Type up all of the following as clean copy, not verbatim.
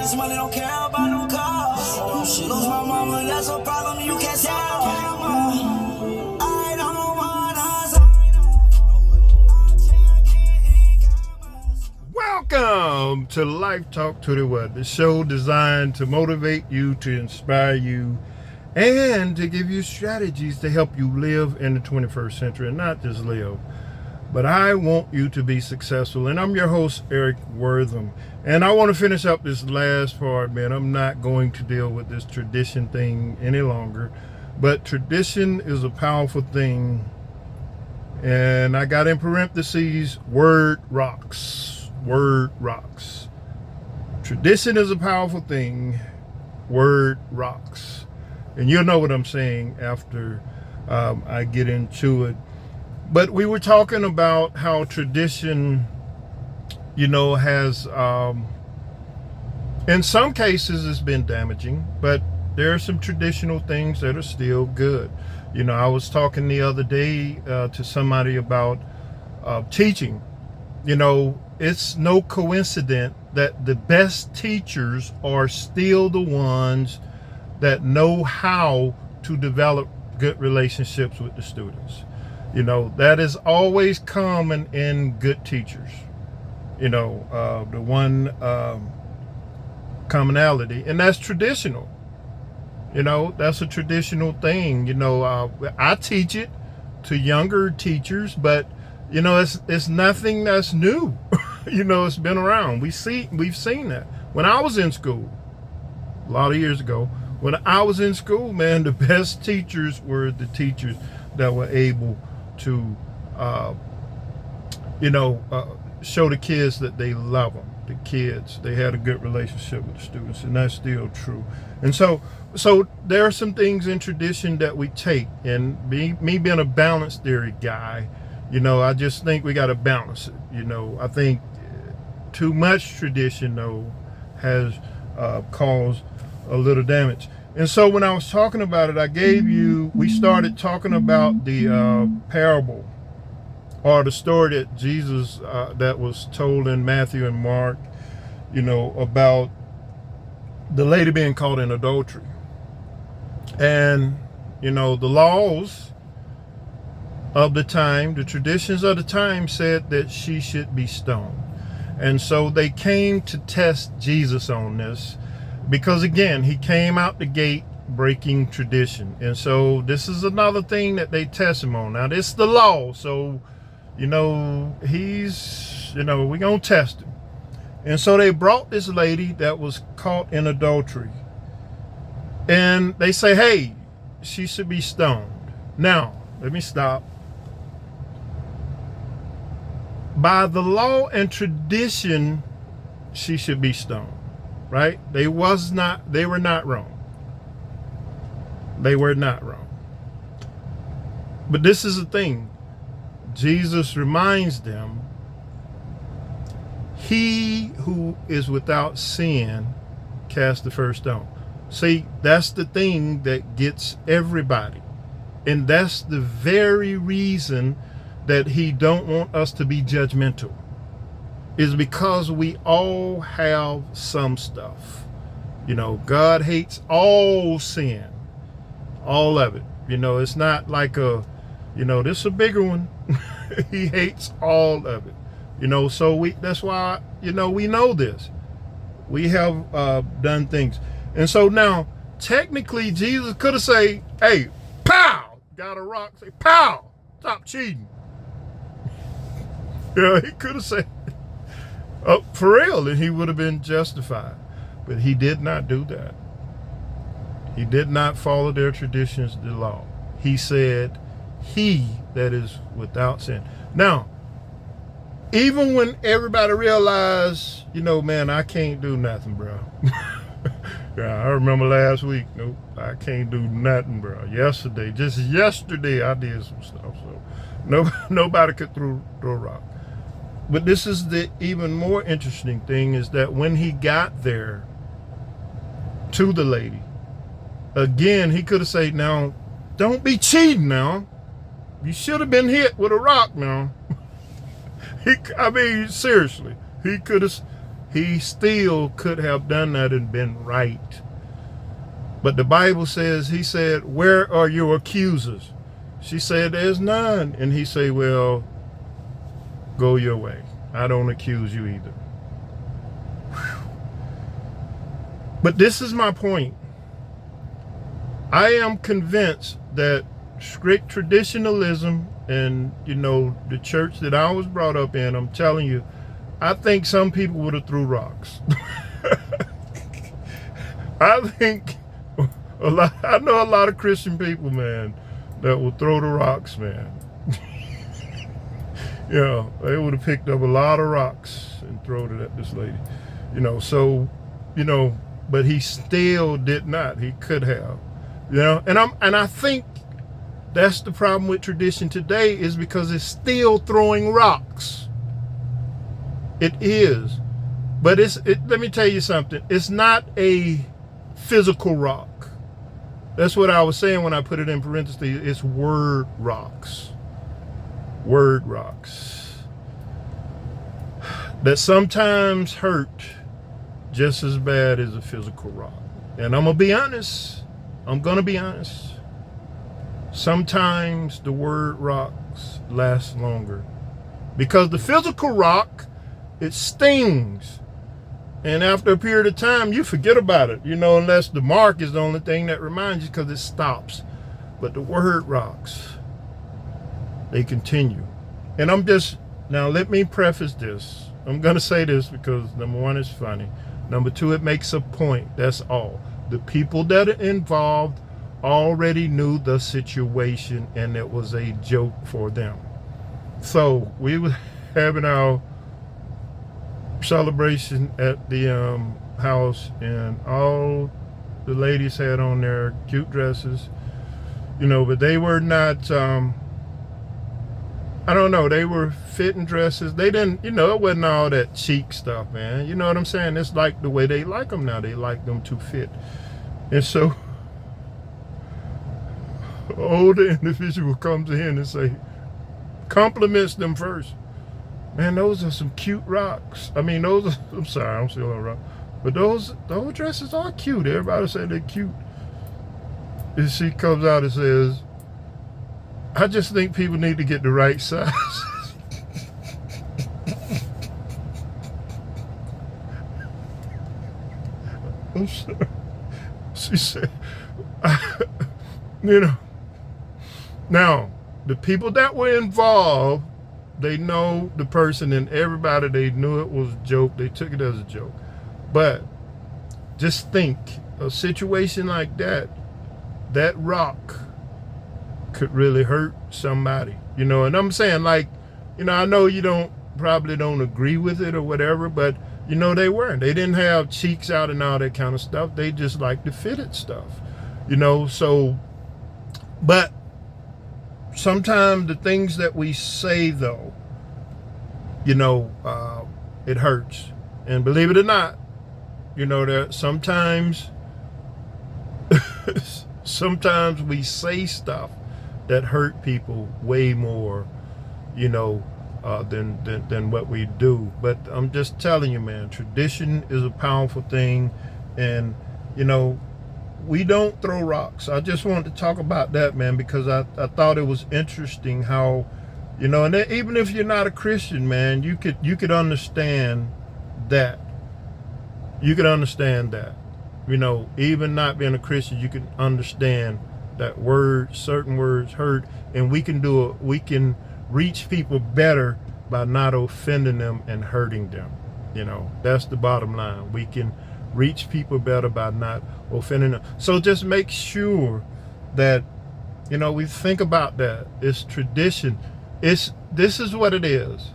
this money, don't care about no cars. Lose my mama, that's a problem, you can't solve. I don't wanna sign up. Welcome to Life Talk to the What, the show designed to motivate you, to inspire you, and to give you strategies to help you live in the 21st century, and not just live. But I want you to be successful. And I'm your host, Eric Wortham. And I want to finish up this last part, man. I'm not going to deal with this tradition thing any longer. But tradition is a powerful thing. And I got in parentheses, word rocks. Word rocks. Tradition is a powerful thing. Word rocks. And you'll know what I'm saying after I get into it. But we were talking about how tradition, has, in some cases it's been damaging, but there are some traditional things that are still good. I was talking the other day to somebody about teaching. It's no coincidence that the best teachers are still the ones that know how to develop good relationships with the students. That is always common in good teachers. The one commonality, and that's traditional. That's a traditional thing. I teach it to younger teachers, but it's nothing that's new. It's been around. We've seen that. When I was in school, a lot of years ago, when I was in school, man, the best teachers were the teachers that were able to show the kids that they love them. The kids, they had a good relationship with the students, and that's still true. And so there are some things in tradition that we take, and me being a balance theory guy, I just think we got to balance it. I think too much tradition though has caused a little damage. And so when I was talking about it, we started talking about the parable, or the story that Jesus, that was told in Matthew and Mark, about the lady being caught in adultery. And, the laws of the time, the traditions of the time said that she should be stoned. And so they came to test Jesus on this, because again, he came out the gate breaking tradition. And so this is another thing that they test him on. Now, this is the law. So, he's, we're going to test him. And so they brought this lady that was caught in adultery. And they say, hey, she should be stoned. Now, let me stop. By the law and tradition, she should be stoned. Right? They were not wrong. They were not wrong. But this is the thing. Jesus reminds them, he who is without sin cast the first stone. See, that's the thing that gets everybody. And that's the very reason that he don't want us to be judgmental. Is because we all have some stuff. God hates all sin. All of it. It's not like this is a bigger one. He hates all of it. So that's why, we know this. We have done things. And so now, technically, Jesus could have said, hey, pow! Got a rock, say, pow! Stop cheating. He could have said, for real, and he would have been justified. But he did not do that. He did not follow their traditions, the law. He said, he that is without sin. Now, even when everybody realized, man, I can't do nothing, bro. Yeah, I remember last week, nope, I can't do nothing, bro. Just yesterday, I did some stuff. So nobody could throw a rock. But this is the even more interesting thing, is that when he got there to the lady, again, he could have said, now, don't be cheating now. You should have been hit with a rock now. Seriously, he could have, he still could have done that and been right. But the Bible says, he said, where are your accusers? She said, there's none. And he said, well, go your way. I don't accuse you either. Whew. But this is my point. I am convinced that strict traditionalism and, the church that I was brought up in, I'm telling you, I think some people would have threw rocks. I think I know a lot of Christian people, man, that will throw the rocks, man. They would have picked up a lot of rocks and thrown it at this lady. But he still did not. He could have. And I think that's the problem with tradition today, is because it's still throwing rocks. It is. But let me tell you something. It's not a physical rock. That's what I was saying when I put it in parentheses. It's word rocks. Word rocks. That sometimes hurt just as bad as a physical rock. And I'm going to be honest. Sometimes the word rocks last longer. Because the physical rock, it stings. And after a period of time, you forget about it, unless the mark is the only thing that reminds you, because it stops. But the word rocks, they continue. And now let me preface this. I'm going to say this because, number one, it's funny. Number two, it makes a point. That's all. The people that are involved already knew the situation, and it was a joke for them. So we were having our celebration at the house, and all the ladies had on their cute dresses, but they were not, I don't know, they were fitting dresses. They didn't, it wasn't all that chic stuff, man. You know what I'm saying? It's like the way they like them now. They like them to fit. And so an older individual comes in and compliments them first. Man, those are some cute rocks. I'm sorry, I'm still on rock. But those dresses are cute. Everybody said they're cute. And she comes out and says, I just think people need to get the right size. I'm sorry. She said, now, the people that were involved, they know the person, and everybody, they knew it was a joke. They took it as a joke. But just think, a situation like that rock could really hurt somebody, and I'm saying, I know you probably don't agree with it or whatever, but they weren't. They didn't have cheeks out and all that kind of stuff. They just like the fitted stuff, so, but sometimes the things that we say, though, it hurts. And believe it or not, there sometimes we say stuff that hurt people way more, than what we do. But I'm just telling you, man, tradition is a powerful thing, and we don't throw rocks. I just wanted to talk about that, man, because I thought it was interesting how, and even if you're not a Christian, man, you could understand that. You could understand that. Even not being a Christian, you can understand that certain words hurt, and we can reach people better by not offending them and hurting them. That's the bottom line. We can reach people better by not offending them. So just make sure that, we think about that. It's tradition. This is what it is.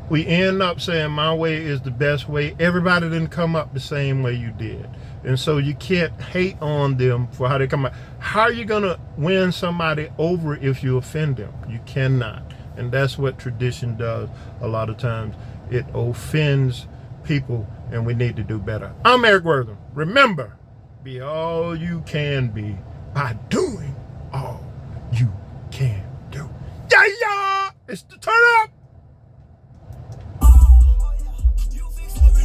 We end up saying my way is the best way. Everybody didn't come up the same way you did. And so you can't hate on them for how they come out. How are you going to win somebody over if you offend them? You cannot. And that's what tradition does a lot of times. It offends people, and we need to do better. I'm Eric Wortham. Remember, be all you can be by doing all you can do. Yeah! It's the turn up! You fix everything.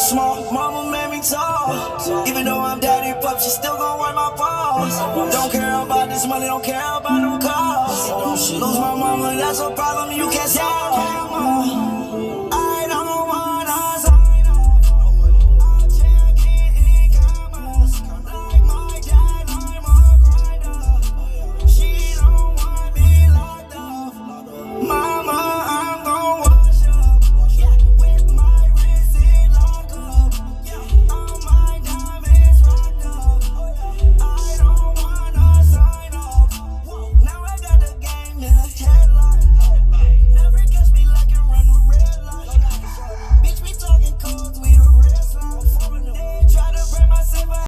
Small mama made me tall. Even though I'm daddy pup, she still gon' wipe my paws. Don't care about this money, don't care about them cars. Lose my mama, that's a problem you can't solve.